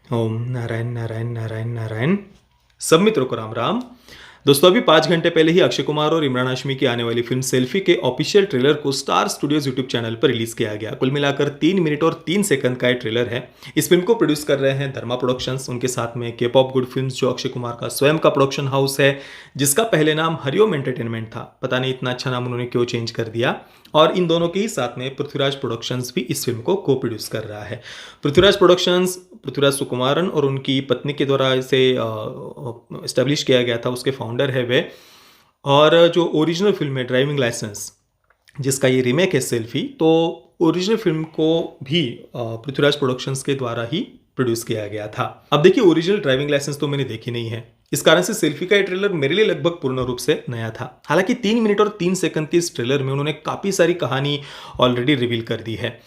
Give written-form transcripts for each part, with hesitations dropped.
ओम नारायण नारायण नारायण नारायण। सब मित्रों को राम राम। दोस्तों, अभी 5 घंटे पहले ही अक्षय कुमार और इमरान हाशमी की आने वाली फिल्म सेल्फी के ऑफिशियल ट्रेलर को स्टार स्टूडियोज यूट्यूब चैनल पर रिलीज किया गया। कुल मिलाकर 3 मिनट और 3 सेकंड का ये ट्रेलर है। इस फिल्म को प्रोड्यूस कर रहे हैं धर्मा प्रोडक्शंस, उनके साथ में के पॉप गुड फिल्म्स जो अक्षय कुमार का स्वयं का प्रोडक्शन हाउस है, जिसका पहले नाम हरिओम एंटरटेनमेंट था। पता नहीं इतना अच्छा नाम उन्होंने क्यों चेंज कर दिया। और इन दोनों के ही साथ में पृथ्वीराज प्रोडक्शंस भी इस फिल्म को को प्रोड्यूस कर रहा है। पृथ्वीराज प्रोडक्शंस पृथ्वीराज सुकुमारन और उनकी पत्नी के द्वारा इसे इस्टेब्लिश किया गया था, उसके फाउंडर है वे। और जो ओरिजिनल फिल्म है ड्राइविंग लाइसेंस, जिसका ये रीमेक है सेल्फी, तो ओरिजिनल फिल्म को भी पृथ्वीराज प्रोडक्शंस के द्वारा ही प्रोड्यूस किया गया था। अब देखिए, ओरिजिनल ड्राइविंग लाइसेंस तो मैंने देखी नहीं है, इस कारण से सेल्फी का ये ट्रेलर मेरे लिए लगभग पूर्ण रूप से नया था। हालांकि 3 मिनट और 3 सेकंड के इस ट्रेलर में उन्होंने काफ़ी सारी कहानी ऑलरेडी रिवील कर दी है।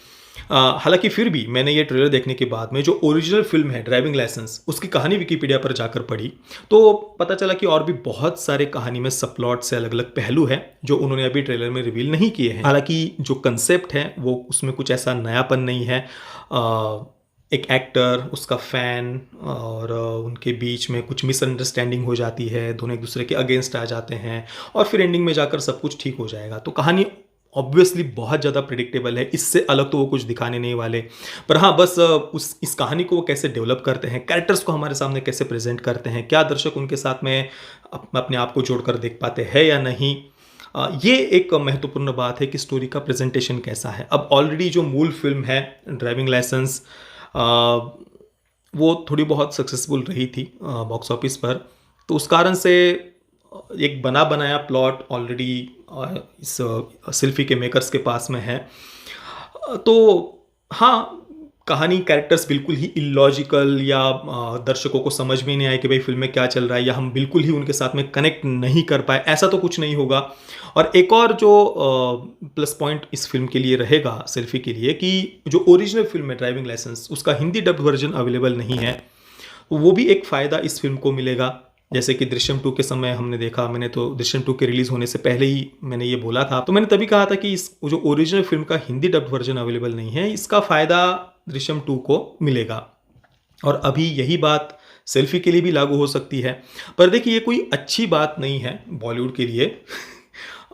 हालांकि फिर भी मैंने ये ट्रेलर देखने के बाद में जो ओरिजिनल फिल्म है ड्राइविंग लाइसेंस, उसकी कहानी विकिपीडिया पर जाकर पढ़ी, तो पता चला कि और भी बहुत सारे कहानी में सब प्लॉट से अलग अलग पहलू हैं जो उन्होंने अभी ट्रेलर में रिवील नहीं किए हैं। हालांकि जो कंसेप्ट है वो उसमें कुछ ऐसा नयापन नहीं है। एक एक्टर, उसका फैन और उनके बीच में कुछ मिसअंडरस्टैंडिंग हो जाती है, दोनों एक दूसरे के अगेंस्ट आ जाते हैं और फिर एंडिंग में जाकर सब कुछ ठीक हो जाएगा। तो कहानी ऑब्वियसली बहुत ज़्यादा प्रिडिक्टेबल है, इससे अलग तो वो कुछ दिखाने नहीं वाले। पर हाँ, बस इस कहानी को वो कैसे डेवलप करते हैं, कैरेक्टर्स को हमारे सामने कैसे प्रेजेंट करते हैं, क्या दर्शक उनके साथ में अपने आप को जोड़कर देख पाते हैं या नहीं, ये एक महत्वपूर्ण बात है कि स्टोरी का प्रेजेंटेशन कैसा है। अब ऑलरेडी जो मूल फिल्म है ड्राइविंग लाइसेंस, वो थोड़ी बहुत सक्सेसफुल रही थी बॉक्स ऑफिस पर, तो उस कारण से एक बना बनाया प्लॉट ऑलरेडी इस सेल्फी के मेकर्स के पास में है। तो हाँ, कहानी कैरेक्टर्स बिल्कुल ही इलॉजिकल या दर्शकों को समझ में नहीं आए कि भाई फिल्म में क्या चल रहा है, या हम बिल्कुल ही उनके साथ में कनेक्ट नहीं कर पाए, ऐसा तो कुछ नहीं होगा। और एक और जो प्लस पॉइंट इस फिल्म के लिए रहेगा, सेल्फी के लिए, कि जो ओरिजिनल फिल्म है ड्राइविंग लाइसेंस, उसका हिंदी डब्ड वर्जन अवेलेबल नहीं है। वो भी एक फ़ायदा इस फिल्म को मिलेगा। जैसे कि दृश्यम 2 के समय हमने देखा, मैंने तो दृश्यम 2 के रिलीज होने से पहले ही मैंने ये बोला था, तो मैंने तभी कहा था कि इस जो ओरिजिनल फिल्म का हिंदी डब्ड वर्जन अवेलेबल नहीं है, इसका फ़ायदा दृश्यम 2 को मिलेगा। और अभी यही बात सेल्फी के लिए भी लागू हो सकती है। पर देखिए, ये कोई अच्छी बात नहीं है बॉलीवुड के लिए।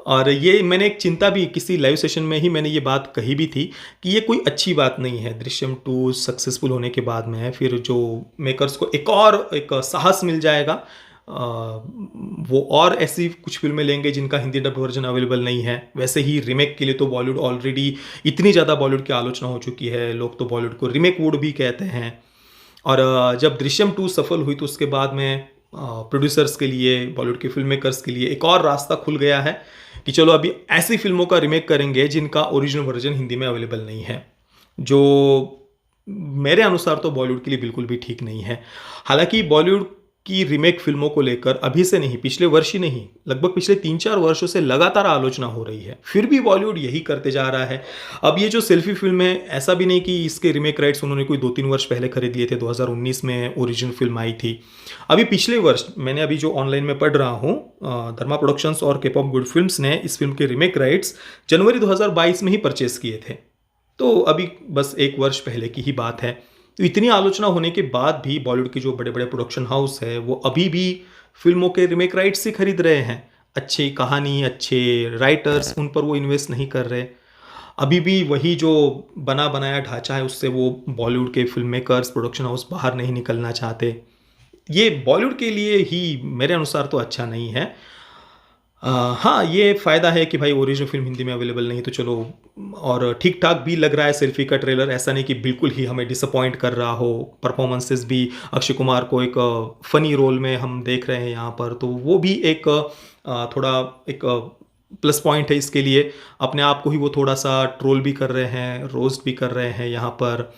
और ये मैंने एक चिंता भी किसी लाइव सेशन में ही मैंने ये बात कही भी थी कि ये कोई अच्छी बात नहीं है। दृश्यम 2 सक्सेसफुल होने के बाद में फिर जो मेकर्स को एक साहस मिल जाएगा, वो और ऐसी कुछ फिल्में लेंगे जिनका हिंदी डब वर्जन अवेलेबल नहीं है। वैसे ही रीमेक के लिए तो बॉलीवुड ऑलरेडी इतनी ज़्यादा बॉलीवुड की आलोचना हो चुकी है, लोग तो बॉलीवुड को रीमेक वुड भी कहते हैं। और जब दृश्यम 2 सफल हुई तो उसके बाद में प्रोड्यूसर्स के लिए, बॉलीवुड के फिल्म मेकर्स के लिए एक और रास्ता खुल गया है कि चलो अभी ऐसी फिल्मों का रीमेक करेंगे जिनका ओरिजिनल वर्जन हिंदी में अवेलेबल नहीं है, जो मेरे अनुसार तो बॉलीवुड के लिए बिल्कुल भी ठीक नहीं है। हालांकि बॉलीवुड की रीमेक फिल्मों को लेकर अभी से नहीं, पिछले वर्ष ही नहीं, लगभग पिछले 3-4 वर्षों से लगातार आलोचना हो रही है, फिर भी बॉलीवुड यही करते जा रहा है। अब ये जो सेल्फी फिल्म है, ऐसा भी नहीं कि इसके रीमेक राइट्स उन्होंने कोई 2-3 वर्ष पहले खरीद लिए थे। 2019 में ओरिजिनल फिल्म आई थी। अभी पिछले वर्ष मैंने अभी जो ऑनलाइन में पढ़ रहा हूँ, धर्मा प्रोडक्शंस और के पॉप गुड फिल्म्स ने इस फिल्म के रीमेक राइट्स जनवरी 2022 में ही परचेस किए थे। तो अभी बस 1 वर्ष पहले की ही बात है। तो इतनी आलोचना होने के बाद भी बॉलीवुड के जो बड़े बड़े प्रोडक्शन हाउस है, वो अभी भी फिल्मों के रीमेक राइट्स ही खरीद रहे हैं। अच्छी कहानी, अच्छे राइटर्स, उन पर वो इन्वेस्ट नहीं कर रहे। अभी भी वही जो बना बनाया ढांचा है, उससे वो बॉलीवुड के फिल्म मेकर्स, प्रोडक्शन हाउस बाहर नहीं निकलना चाहते। ये बॉलीवुड के लिए ही मेरे अनुसार तो अच्छा नहीं है। हाँ, ये फ़ायदा है कि भाई ओरिजिनल फिल्म हिंदी में अवेलेबल नहीं, तो चलो, और ठीक ठाक भी लग रहा है सेल्फी का ट्रेलर, ऐसा नहीं कि बिल्कुल ही हमें डिसअपॉइंट कर रहा हो। परफॉर्मेंसेस भी, अक्षय कुमार को एक फ़नी रोल में हम देख रहे हैं यहाँ पर, तो वो भी एक थोड़ा एक प्लस पॉइंट है इसके लिए। अपने आप को ही वो थोड़ा सा ट्रोल भी कर रहे हैं, रोस्ट भी कर रहे हैं यहाँ पर।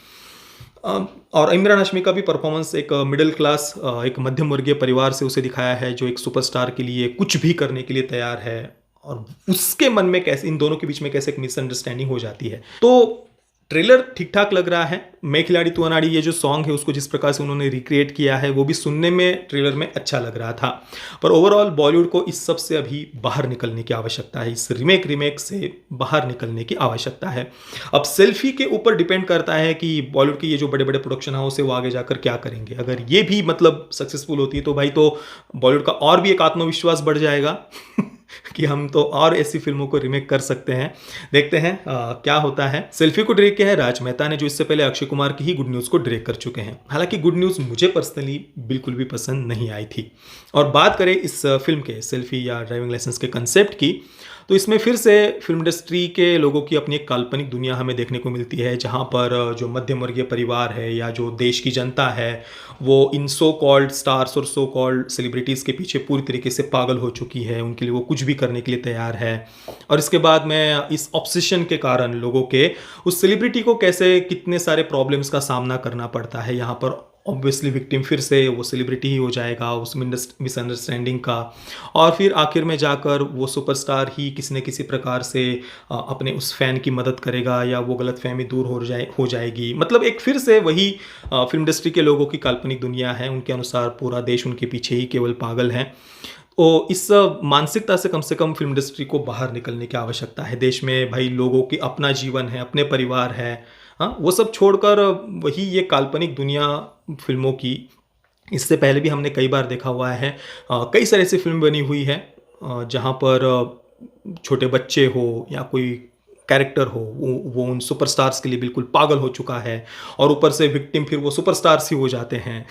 और इमरान हाशमी का भी परफॉर्मेंस एक मिडिल क्लास, एक मध्यम वर्गीय परिवार से उसे दिखाया है, जो एक सुपरस्टार के लिए कुछ भी करने के लिए तैयार है, और उसके मन में कैसे, इन दोनों के बीच में कैसे एक मिसअंडरस्टैंडिंग हो जाती है। तो ट्रेलर ठीक-ठाक लग रहा है। मैं खिलाड़ी तू अनाड़ी ये जो सॉन्ग है उसको जिस प्रकार से उन्होंने रिक्रिएट किया है वो भी सुनने में ट्रेलर में अच्छा लग रहा था। पर ओवरऑल बॉलीवुड को इस सब से अभी बाहर निकलने की आवश्यकता है। इस रीमेक से बाहर निकलने की आवश्यकता है। अब सेल्फी के ऊपर डिपेंड करता है कि बॉलीवुड के ये जो बड़े-बड़े प्रोडक्शन हाउस है वो आगे जाकर क्या करेंगे। अगर ये भी मतलब सक्सेसफुल होती है तो भाई तो बॉलीवुड का और भी एक आत्मविश्वास बढ़ जाएगा कि हम तो और ऐसी फिल्मों को रीमेक कर सकते हैं। देखते हैं क्या होता है। सेल्फी को डायरेक्ट किया है राज मेहता ने, जो इससे पहले अक्षय कुमार की ही गुड न्यूज़ को डायरेक्ट कर चुके हैं। हालांकि गुड न्यूज़ मुझे पर्सनली बिल्कुल भी पसंद नहीं आई थी। और बात करें इस फिल्म के सेल्फी या ड्राइविंग लाइसेंस के कंसेप्ट की, तो इसमें फिर से फिल्म इंडस्ट्री के लोगों की अपनी एक काल्पनिक दुनिया हमें देखने को मिलती है, जहाँ पर जो मध्यम वर्गीय परिवार है या जो देश की जनता है वो इन सो कॉल्ड स्टार्स और सो कॉल्ड सेलिब्रिटीज़ के पीछे पूरी तरीके से पागल हो चुकी है। उनके लिए वो कुछ भी करने के लिए तैयार है। और इसके बाद में इस ऑब्सेशन के कारण लोगों के उस सेलिब्रिटी को कैसे कितने सारे प्रॉब्लम्स का सामना करना पड़ता है। यहाँ पर ऑब्वियसली विक्टिम फिर से वो सेलिब्रिटी ही हो जाएगा उस मिसअंडरस्टैंडिंग का, और फिर आखिर में जाकर वो सुपरस्टार ही किसी न किसी प्रकार से अपने उस फैन की मदद करेगा या वो गलतफहमी दूर हो जाएगी। मतलब एक फिर से वही फिल्म इंडस्ट्री के लोगों की काल्पनिक दुनिया है। उनके अनुसार पूरा देश उनके पीछे ही केवल पागल है। तो इस मानसिकता से कम फिल्म इंडस्ट्री को बाहर निकलने की आवश्यकता है। देश में भाई लोगों की अपना जीवन है, अपने परिवार है, हाँ, वो सब छोड़कर वही ये काल्पनिक दुनिया फिल्मों की, इससे पहले भी हमने कई बार देखा हुआ है। कई सारी ऐसी फिल्म बनी हुई है जहाँ पर छोटे बच्चे हो या कोई कैरेक्टर हो वो उन सुपरस्टार्स के लिए बिल्कुल पागल हो चुका है और ऊपर से विक्टिम फिर वो सुपरस्टार्स ही हो जाते हैं।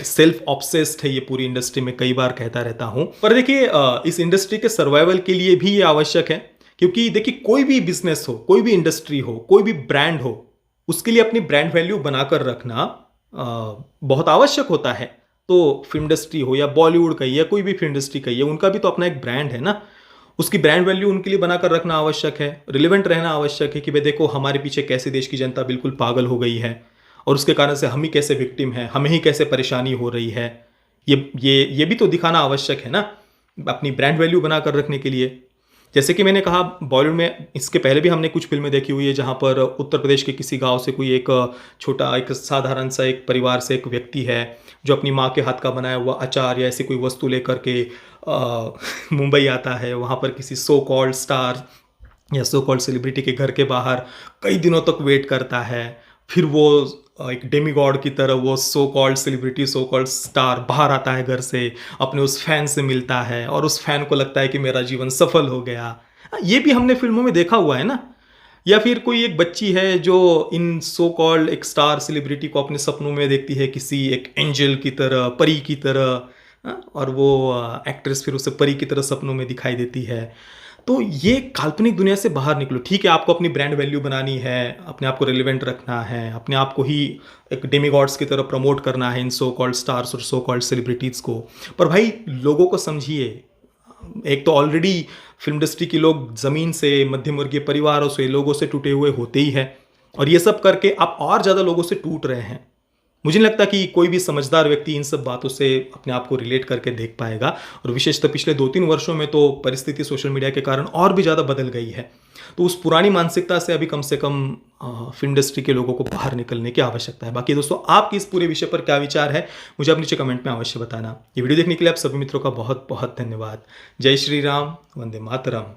सेल्फ ऑब्सेस्ड है ये पूरी इंडस्ट्री, में कई बार कहता रहता हूँ। पर देखिए इस इंडस्ट्री के सर्वाइवल के लिए भी ये आवश्यक है, क्योंकि देखिए कोई भी बिजनेस हो, कोई भी इंडस्ट्री हो, कोई भी ब्रांड हो, उसके लिए अपनी ब्रांड वैल्यू बनाकर रखना बहुत आवश्यक होता है। तो फिल्म इंडस्ट्री हो या बॉलीवुड का या कोई भी फिल्म इंडस्ट्री का, उनका भी तो अपना एक ब्रांड है ना। उसकी ब्रांड वैल्यू उनके लिए बनाकर रखना आवश्यक है, रिलेवेंट रहना आवश्यक है कि भाई देखो हमारे पीछे कैसे देश की जनता बिल्कुल पागल हो गई है और उसके कारण से हम ही कैसे विक्टिम है, हमें ही कैसे परेशानी हो रही है। ये भी तो दिखाना आवश्यक है ना, अपनी ब्रांड वैल्यू बनाकर रखने के लिए। जैसे कि मैंने कहा बॉलीवुड में इसके पहले भी हमने कुछ फिल्में देखी हुई है जहाँ पर उत्तर प्रदेश के किसी गांव से कोई एक छोटा एक साधारण सा एक परिवार से एक व्यक्ति है जो अपनी माँ के हाथ का बनाया हुआ अचार या ऐसी कोई वस्तु लेकर के मुंबई आता है। वहाँ पर किसी सो कॉल्ड स्टार या सो कॉल्ड सेलिब्रिटी के घर के बाहर कई दिनों तक वेट करता है। फिर वो एक डेमीगॉड की तरह वो so called celebrity, so called star बाहर आता है घर से, अपने उस फैन से मिलता है और उस फैन को लगता है कि मेरा जीवन सफल हो गया। ये भी हमने फिल्मों में देखा हुआ है ना। या फिर कोई एक बच्ची है जो इन सो कॉल्ड एक स्टार सेलिब्रिटी को अपने सपनों में देखती है किसी एक एंजल की तरह, परी की तरह, और वो एक्ट्रेस फिर उसे परी की तरह सपनों में दिखाई देती है। तो ये काल्पनिक दुनिया से बाहर निकलो। ठीक है, आपको अपनी ब्रांड वैल्यू बनानी है, अपने आप को रिलेवेंट रखना है, अपने आप को ही एक डेमीगॉड्स की तरह प्रमोट करना है इन सो कॉल्ड स्टार्स और सो कॉल्ड सेलिब्रिटीज़ को। पर भाई लोगों को समझिए, एक तो ऑलरेडी फिल्म इंडस्ट्री के लोग ज़मीन से, मध्यम वर्गीय परिवारों से, लोगों से टूटे हुए होते ही हैं, और ये सब करके आप और ज़्यादा लोगों से टूट रहे हैं। मुझे नहीं लगता कि कोई भी समझदार व्यक्ति इन सब बातों से अपने आप को रिलेट करके देख पाएगा। और विशेषतः पिछले 2-3 वर्षों में तो परिस्थिति सोशल मीडिया के कारण और भी ज़्यादा बदल गई है। तो उस पुरानी मानसिकता से अभी कम से कम फिल्म इंडस्ट्री के लोगों को बाहर निकलने की आवश्यकता है। बाकी दोस्तों आपकी इस पूरे विषय पर क्या विचार है मुझे आप नीचे कमेंट में अवश्य बताना। ये वीडियो देखने के लिए आप सभी मित्रों का बहुत बहुत धन्यवाद। जय श्री राम, वंदे मातरम।